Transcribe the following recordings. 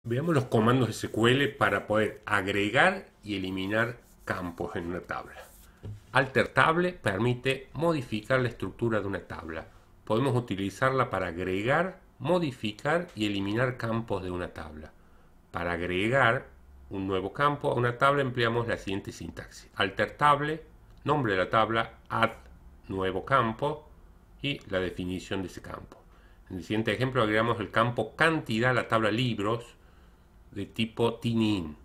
Veamos los comandos SQL para poder agregar y eliminar campos en una tabla. Alter Table permite modificar la estructura de una tabla. Podemos utilizarla para agregar, modificar y eliminar campos de una tabla. Para agregar un nuevo campo a una tabla empleamos la siguiente sintaxis. Alter Table, nombre de la tabla, add nuevo campo y la definición de ese campo. En el siguiente ejemplo agregamos el campo cantidad a la tabla libros de tipo TININ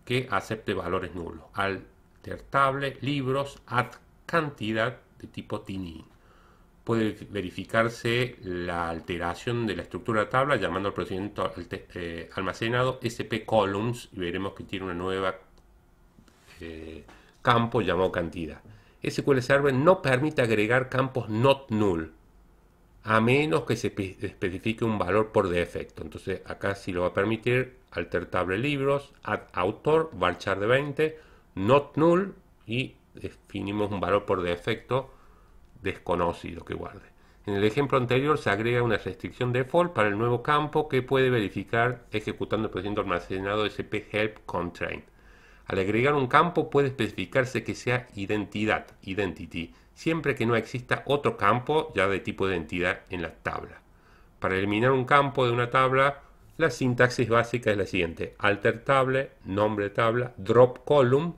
que acepte valores nulos. Alter Table, libros, add cantidad de tipo TININ. Puede verificarse la alteración de la estructura de la tabla llamando al procedimiento almacenado SP columns y veremos que tiene una nueva campo llamado cantidad. SQL Server no permite agregar campos not null a menos que se especifique un valor por defecto. Entonces acá sí lo va a permitir. Alter Table libros, add autor, varchar de 20, not null y definimos un valor por defecto desconocido que guarde. En el ejemplo anterior se agrega una restricción default para el nuevo campo que puede verificar ejecutando el procedimiento almacenado SP help constraint. Al agregar un campo puede especificarse que sea identidad, identity, siempre que no exista otro campo ya de tipo identidad en la tabla. Para eliminar un campo de una tabla, la sintaxis básica es la siguiente: alter table, nombre de tabla, drop column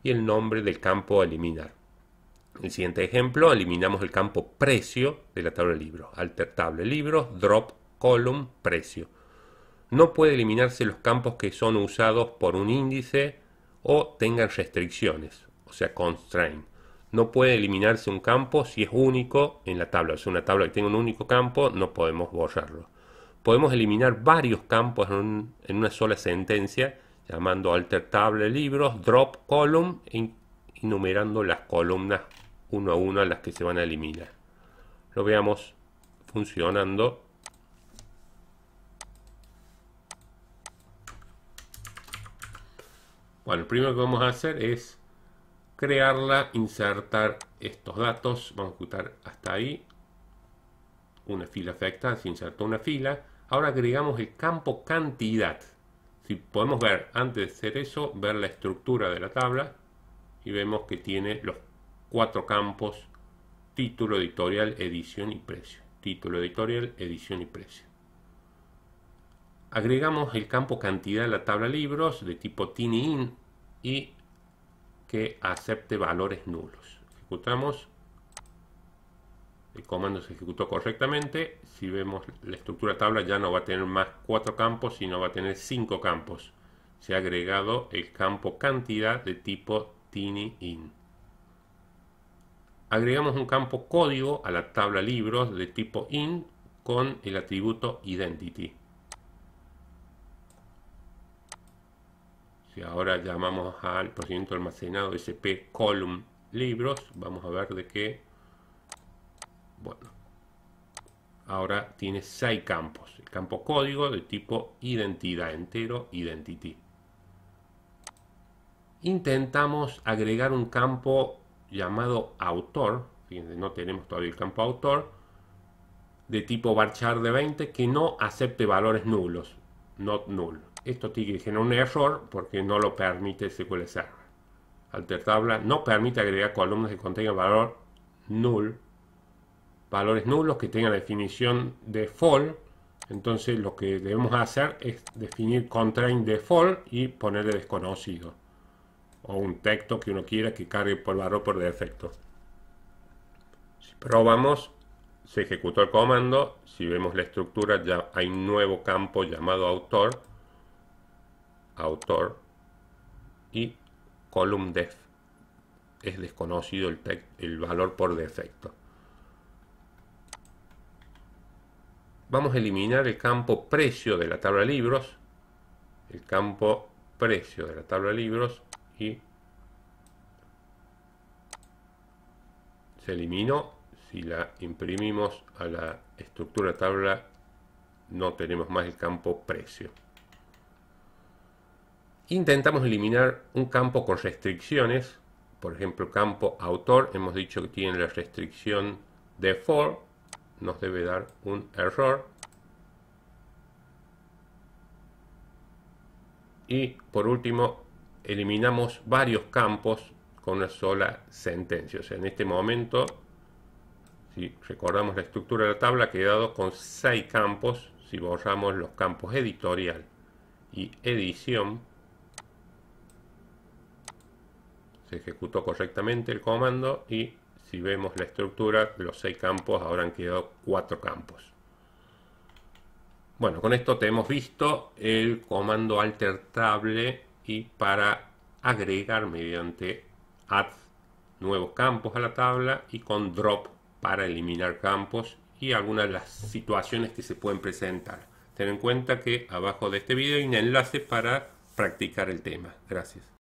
y el nombre del campo a eliminar. En el siguiente ejemplo, eliminamos el campo precio de la tabla de libros. Alter table libros, drop column, precio. No puede eliminarse los campos que son usados por un índice o tengan restricciones, o sea, constraint. No puede eliminarse un campo si es único en la tabla. O sea, una tabla que tenga un único campo, no podemos borrarlo. Podemos eliminar varios campos en una sola sentencia, llamando alter table libros, drop column, y numerando las columnas uno a uno a las que se van a eliminar. Lo veamos funcionando. Bueno, lo primero que vamos a hacer es crearla, insertar estos datos. Vamos a ejecutar hasta ahí. Una fila afectada, se insertó una fila. Ahora agregamos el campo cantidad. Si podemos ver, antes de hacer eso, ver la estructura de la tabla y vemos que tiene los 4 campos: título, editorial, edición y precio. Título, editorial, edición y precio. Agregamos el campo cantidad a la tabla libros de tipo TININ y que acepte valores nulos. Ejecutamos. El comando se ejecutó correctamente. Si vemos la estructura tabla, ya no va a tener más 4 campos, sino va a tener 5 campos. Se ha agregado el campo cantidad de tipo TININ. Agregamos un campo código a la tabla libros de tipo int con el atributo identity. Si ahora llamamos al procedimiento almacenado SP column libros, vamos a ver de qué. Bueno, ahora tiene 6 campos. El campo código de tipo identidad, entero, identity. Intentamos agregar un campo llamado autor. Fíjense, no tenemos todavía el campo autor, de tipo varchar de 20 que no acepte valores nulos, not null. Esto tiene que generar un error porque no lo permite SQL Server. Alter tabla no permite agregar columnas que contengan valor null, valores nulos que tengan la definición default. Entonces lo que debemos hacer es definir constraint default y ponerle desconocido o un texto que uno quiera que cargue por valor por defecto. Si probamos, se ejecutó el comando. Si vemos la estructura, ya hay un nuevo campo llamado autor, y column def. Es desconocido el valor por defecto. Vamos a eliminar el campo precio de la tabla de libros. El campo precio de la tabla de libros y se eliminó. Si la imprimimos a la estructura de tabla, no tenemos más el campo precio. Intentamos eliminar un campo con restricciones. Por ejemplo, el campo autor, hemos dicho que tiene la restricción default, nos debe dar un error. Y por último, eliminamos varios campos con una sola sentencia. O sea, en este momento, si recordamos la estructura de la tabla, ha quedado con 6 campos. Si borramos los campos editorial y edición, se ejecutó correctamente el comando, y si vemos la estructura de los 6 campos, ahora han quedado 4 campos. Bueno, con esto te hemos visto el comando alter table y para agregar mediante add nuevos campos a la tabla, y con drop para eliminar campos y algunas de las situaciones que se pueden presentar. Ten en cuenta que abajo de este video hay un enlace para practicar el tema. Gracias.